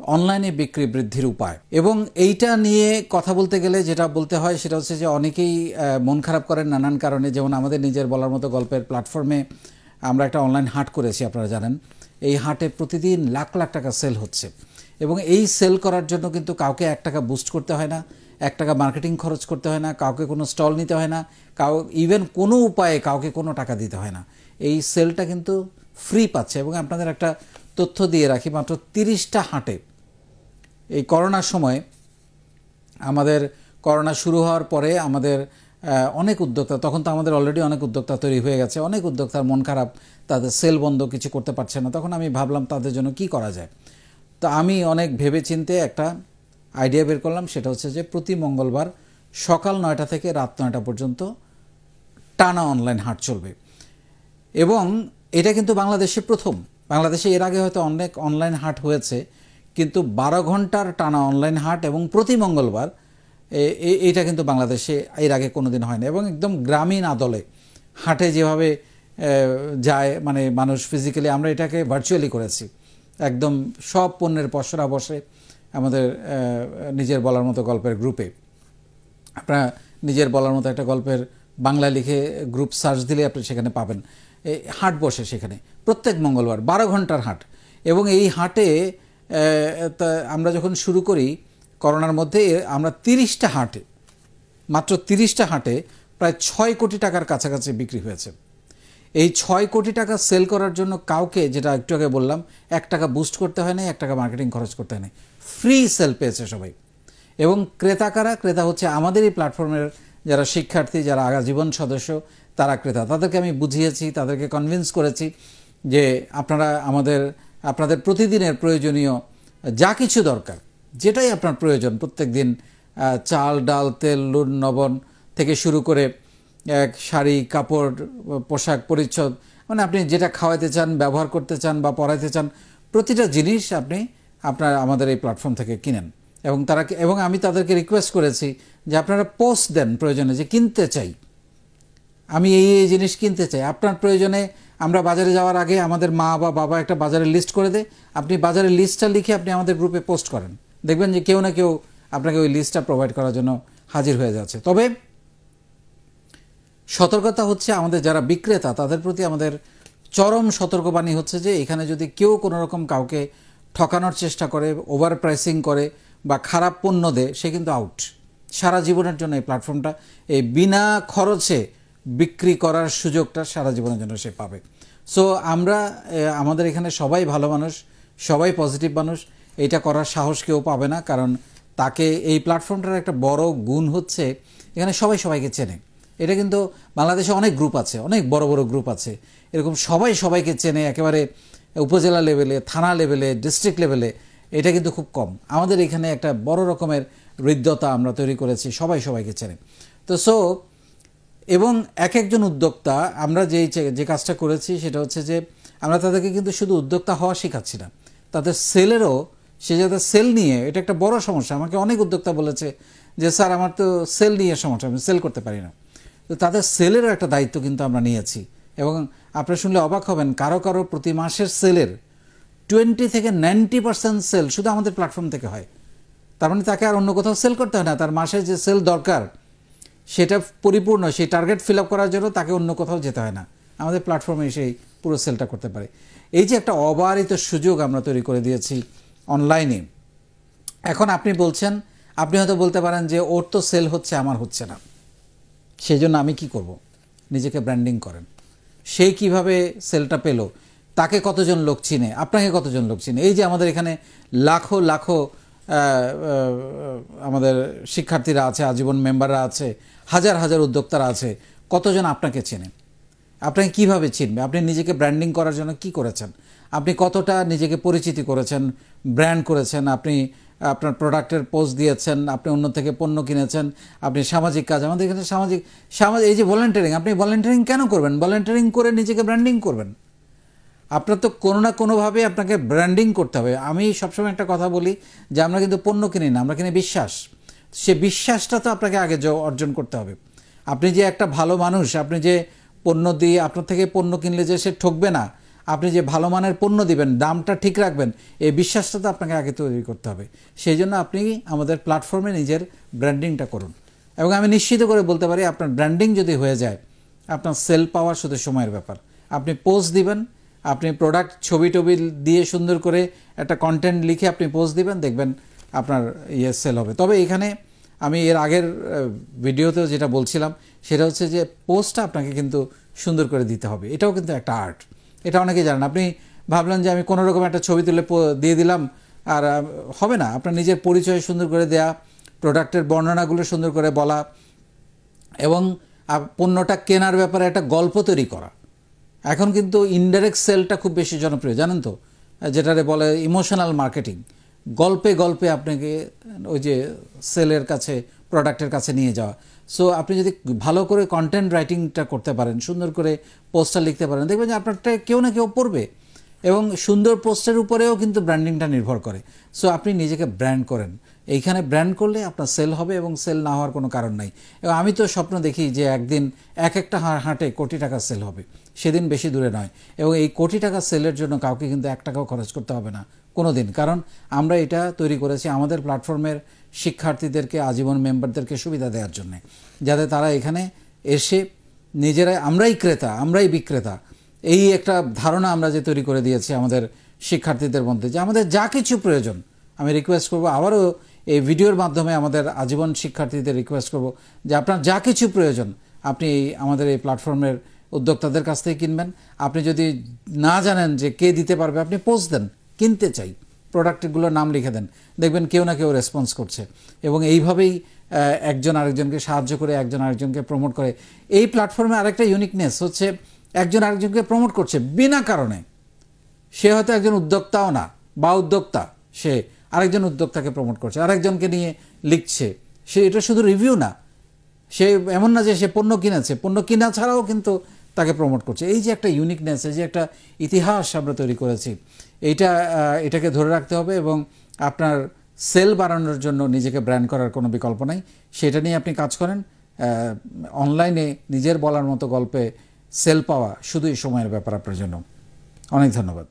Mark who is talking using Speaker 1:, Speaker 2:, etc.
Speaker 1: অনলাইনে বিক্রি বৃদ্ধির উপায় এবং এইটা নিয়ে কথা বলতে গেলে যেটা বলতে হয় সেটা হচ্ছে যে অনেকেই মন খারাপ করেন নানান কারণে। যেমন আমাদের নিজের বলার মতো গল্পের প্ল্যাটফর্মে আমরা একটা অনলাইন হাট করেছি, আপনারা জানেন। এই হাটে প্রতিদিন লাখ লাখ টাকা সেল হচ্ছে এবং এই সেল করার জন্য কিন্তু কাউকে 1 টাকা বুস্ট করতে হয় না, 1 টাকা মার্কেটিং খরচ করতে হয় না, কাউকে কোনো স্টল নিতে হয় না, ইভেন কোনো উপায়ে কাউকে কোনো টাকা দিতে হয় না। এই সেলটা কিন্তু ফ্রি পাচ্ছে। এবং আপনাদের একটা তথ্য দিয়ে রাখি, মাত্র 30টা হাটে এই করোনার সময়, আমাদের করোনা শুরু হওয়ার পরে আমাদের অনেক উদ্যোক্তা, তখন তো আমাদের অলরেডি অনেক উদ্যোক্তা তৈরি হয়ে গেছে, অনেক উদ্যোক্তার মন খারাপ, তাদের সেল বন্ধ, কিছু করতে পারছে না। তখন আমি ভাবলাম তাদের জন্য কি করা যায়। তো আমি অনেক ভেবেচিন্তে একটা আইডিয়া বের করলাম, সেটা হচ্ছে যে প্রতি মঙ্গলবার সকাল 9টা থেকে রাত 9টা পর্যন্ত টানা অনলাইন হাট চলবে। এবং এটা কিন্তু বাংলাদেশে প্রথম। বাংলাদেশে এর আগে হয়তো অনেক অনলাইন হাট হয়েছে, কিন্তু 12 ঘন্টার টানা অনলাইন হাট এবং প্রতি মঙ্গলবার, এটা কিন্তু বাংলাদেশে এর আগে কোনো দিন হয় না। এবং একদম গ্রামীণ আদলে হাটে যেভাবে যায়, মানে মানুষ ফিজিক্যালি, আমরা এটাকে ভার্চুয়ালি করেছি। একদম সব পণ্যের পসরা বসে আমাদের নিজের বলার মতো গল্পের গ্রুপে। আপনারা নিজের বলার মতো একটা গল্পের বাংলা লিখে গ্রুপ সার্চ দিলে আপনি সেখানে পাবেন। এই হাট বসে সেখানে প্রত্যেক মঙ্গলবার 12 ঘন্টার হাট। এবং এই হাটে আমরা যখন শুরু করি করোনার মধ্যে, আমরা 30টা হাটে, মাত্র 30টা হাটে প্রায় 6 কোটি টাকার কাছাকাছি বিক্রি হয়েছে। এই 6 কোটি টাকা সেল করার জন্য কাউকে, যেটা একটু আগে বললাম, 1 টাকা বুস্ট করতে হয় না, 1 টাকা মার্কেটিং খরচ করতে হয় না, ফ্রি সেল পেয়েছে সবাই। এবং ক্রেতা কারা? ক্রেতা হচ্ছে আমাদের এই প্ল্যাটফর্মের যারা শিক্ষার্থী, যারা আজীবন সদস্য, তারা ক্রেতা। তাদেরকে আমি বুঝিয়েছি, তাদেরকে কনভিন্স করেছি যে আপনাদের প্রতিদিনের প্রয়োজনীয় যা কিছু দরকার, যেটাই আপনার প্রয়োজন, প্রত্যেক দিন চাল, ডাল, তেল, নুন, লবণ থেকে শুরু করে শাড়ি, কাপড়, পোশাক পরিচ্ছদ, মানে আপনি যেটা খাওয়াতে চান, ব্যবহার করতে চান বা পরাইতে চান, প্রতিটা জিনিস আপনি আমাদের এই প্ল্যাটফর্ম থেকে কিনেন। এবং আমি তাদেরকে রিকোয়েস্ট করেছি যে আপনারা পোস্ট দেন প্রয়োজনে, যে কিনতে চাই, আমি এই জিনিস কিনতে চাই। আপনার প্রয়োজনে আমরা বাজারে যাওয়ার আগে আমাদের মা বা বাবা একটা বাজারের লিস্ট করে দেয়, আপনি বাজারের লিস্টটা লিখে আপনি আমাদের গ্রুপে পোস্ট করেন, দেখবেন যে কেউ না কেউ আপনাকে ওই লিস্টটা প্রোভাইড করার জন্য হাজির হয়ে যাচ্ছে। তবে সতর্কতা হচ্ছে, আমাদের যারা বিক্রেতা তাদের প্রতি আমাদের চরম সতর্কবাণী হচ্ছে যে এখানে যদি কেউ কোনো রকম কাউকে ঠকানোর চেষ্টা করে, ওভার প্রাইসিং করে বা খারাপ পণ্য দেয়, সে কিন্তু আউট। সারা জীবনের জন্য এই প্ল্যাটফর্মটা, এই বিনা খরচে বিক্রি করার সুযোগটা সারা জীবনের জন্য সে পাবে। সো আমাদের এখানে সবাই ভালো মানুষ, সবাই পজিটিভ মানুষ। এইটা করার সাহস কেউ পাবে না, কারণ তাকে এই প্ল্যাটফর্মটার একটা বড় গুণ হচ্ছে এখানে সবাই সবাইকে চেনে। এটা কিন্তু বাংলাদেশে অনেক গ্রুপ আছে, অনেক বড় বড় গ্রুপ আছে, এরকম সবাই সবাইকে চেনে একেবারে উপজেলা লেভেলে, থানা লেভেলে, ডিস্ট্রিক্ট লেভেলে, এটা কিন্তু খুব কম। আমাদের এখানে একটা বড় রকমের হৃদ্যতা আমরা তৈরি করেছি, সবাই সবাইকে চেনে। তো এবং এক একজন উদ্যোক্তা, আমরা যে কাজটা করেছি সেটা হচ্ছে যে আমরা তাদেরকে কিন্তু শুধু উদ্যোক্তা হওয়া শেখাচ্ছি না, তাদের সেলেরও, সে যাতে সেল নিয়ে, এটা একটা বড় সমস্যা। আমাকে অনেক উদ্যোক্তা বলেছে যে স্যার আমার তো সেল নিয়ে সমস্যা, আমি সেল করতে পারি না। তো তাদের সেলেরও একটা দায়িত্ব কিন্তু আমরা নিয়েছি। এবং আপনারা শুনলে অবাক হবেন, কারো কারো প্রতি মাসের সেলের 20 থেকে 90% সেল শুধু আমাদের প্ল্যাটফর্ম থেকে হয়। তার মানে তাকে আর অন্য কোথাও সেল করতে হয় না, তার মাসে যে সেল দরকার সেটা পরিপূর্ণ, সেই টার্গেট ফিল আপ করার জন্য তাকে অন্য কোথাও যেতে হয় না, আমাদের প্ল্যাটফর্মে সেই পুরো সেলটা করতে পারে। এই যে একটা অবারিত সুযোগ আমরা তৈরি করে দিয়েছি অনলাইনে। এখন আপনি হয়তো বলতে পারেন যে ওর তো সেল হচ্ছে, আমার হচ্ছে না, সেই জন্য আমি কি করব? নিজেকে ব্র্যান্ডিং করেন। সে কিভাবে সেলটা পেল, তাকে কতজন লোক চিনে, আপনাকে কতজন লোক চিনে। এই যে আমাদের এখানে লাখো লাখো আমাদের শিক্ষার্থীরা আছে, আজীবন মেম্বাররা আছে, হাজার হাজার উদ্যোক্তারা আছে, কতজন আপনাকে চেনে, আপনাকে কিভাবে চিনবে? আপনি নিজেকে ব্র্যান্ডিং করার জন্য কি করেছেন? আপনি কতটা নিজেকে পরিচিতি করেছেন, ব্র্যান্ড করেছেন, আপনি আপনার প্রোডাক্টের পোস্ট দিয়েছেন, আপনি অন্য থেকে পণ্য কিনেছেন, আপনি সামাজিক কাজ, আমাদের এখানে সামাজিক এই যে ভলান্টিয়ারিং, আপনি ভলান্টিয়ারিং কেন করবেন? ভলান্টিয়ারিং করে নিজেকে ব্র্যান্ডিং করবেন। আপনার তো কোনো না কোনোভাবে আপনাকে ব্র্যান্ডিং করতে হবে। আমি সবসময় একটা কথা বলি যে আমরা কিন্তু পণ্য কিনি না, আমরা কিনি বিশ্বাস। সে বিশ্বাসটা তো আপনাকে আগে অর্জন করতে হবে। আপনি যে একটা ভালো মানুষ, আপনি যে পণ্য দিয়ে, আপনার থেকে পণ্য কিনলে যে সে ঠকবে না, আপনি যে ভালো মানের পণ্য দিবেন, দামটা ঠিক রাখবেন, এই বিশ্বাসটা তো আপনাকে আগে তৈরি করতে হবে। সেই জন্য আপনি আমাদের প্ল্যাটফর্মে নিজের ব্র্যান্ডিংটা করুন। এবং আমি নিশ্চিত করে বলতে পারি, আপনার ব্র্যান্ডিং যদি হয়ে যায়, আপনার সেল পাওয়া শুধু সময়ের ব্যাপার। আপনি পোস্ট দিবেন, আপনি প্রোডাক্ট ছবি টবি দিয়ে সুন্দর করে একটা কন্টেন্ট লিখে আপনি পোস্ট দিবেন, দেখবেন আপনার সেল হবে। তবে এখানে আমি এর আগের ভিডিওতেও যেটা বলছিলাম সেটা হচ্ছে যে পোস্টটা আপনাকে কিন্তু সুন্দর করে দিতে হবে। এটাও কিন্তু একটা আর্ট, এটা অনেকেই জানেন। আপনি ভাবলেন যে আমি কোনো রকম একটা ছবি তুলে দিয়ে দিলাম, আর হবে না। আপনার নিজের পরিচয় সুন্দর করে দেয়া, প্রোডাক্টের বর্ণনাগুলো সুন্দর করে বলা, এবং পণ্যটা কেনার ব্যাপারে একটা গল্প তৈরি করা। এখন কিন্তু ইনডাইরেক্ট সেলটা খুব বেশি জনপ্রিয়, জানেন তো, যেটারে বলে ইমোশনাল মার্কেটিং। গল্পে গল্পে আপনাকে ওই যে সেলের কাছে, প্রোডাক্টের কাছে নিয়ে যাওয়া। সো আপনি যদি ভালো করে কন্টেন্ট রাইটিংটা করতে পারেন, সুন্দর করে পোস্টটা লিখতে পারেন, দেখবেন যে আপনারটা কেউ না কেউ পড়বে। এবং সুন্দর পোস্টের উপরেও কিন্তু ব্র্যান্ডিংটা নির্ভর করে। সো আপনি নিজেকে ব্র্যান্ড করেন। এইখানে ব্র্যান্ড করলে আপনার সেল হবে, এবং সেল না হওয়ার কোনো কারণ নাই। এবং আমি তো স্বপ্ন দেখি যে একদিন একটা হাটে কোটি টাকা সেল হবে, সেদিন বেশি দূরে নয়। এবং এই কোটি টাকা সেলের জন্য কাউকে কিন্তু 1 টাকাও খরচ করতে হবে না কোনো দিন, কারণ আমরা এটা তৈরি করেছি আমাদের প্ল্যাটফর্মের শিক্ষার্থীদেরকে, আজীবন মেম্বারদেরকে সুবিধা দেওয়ার জন্য, যাতে তারা এখানে এসে নিজেরাই, আমরাই ক্রেতা আমরাই বিক্রেতা, এই একটা ধারণা আমরা যে তৈরি করে দিয়েছি আমাদের শিক্ষার্থীদের মধ্যে, যে আমাদের যা কিছু প্রয়োজন। আমি রিকোয়েস্ট করব, আবারও এই ভিডিওর মাধ্যমে আমাদের আজীবন শিক্ষার্থীদের রিকোয়েস্ট করব যে আপনার যা কিছু প্রয়োজন আপনি আমাদের এই প্ল্যাটফর্মের উদ্যোক্তাদের কাছ থেকে কিনবেন। আপনি যদি না জানেন যে কে দিতে পারবে, আপনি পোস্ট দেন, কিনতে চাই, প্রোডাক্টগুলোর নাম লিখে দেন, দেখবেন কেউ না কেউ রেসপন্স করছে। এবং এইভাবেই একজন আরেকজনকে সাহায্য করে, একজন আরেকজনকে প্রমোট করে। এই প্ল্যাটফর্মে আরেকটা ইউনিকনেস হচ্ছে, একজন আরেকজনকে প্রমোট করছে বিনা কারণে। সে হয়তো একজন উদ্যোক্তাও না, বা উদ্যোক্তা, সে আরেকজন উদ্যোক্তাকে প্রমোট করছে, আরেকজনকে নিয়ে লিখছে। সে এটা শুধু রিভিউ না, সে এমন না যে সে পণ্য কিনেছে, পণ্য কিনা ছাড়াও কিন্তু তাকে প্রমোট করছে। এই যে একটা ইউনিকনেস, এই যে একটা ইতিহাস আমরা তৈরি করেছি, এটাকে ধরে রাখতে হবে। এবং আপনার সেল বাড়ানোর জন্য নিজেকে ব্র্যান্ড করার কোনো বিকল্প নাই। সেটা নিয়ে আপনি কাজ করেন। অনলাইনে নিজের বলার মতো গল্পে সেল পাওয়া শুধুই সময়ের ব্যাপার আপনার জন্য। অনেক ধন্যবাদ।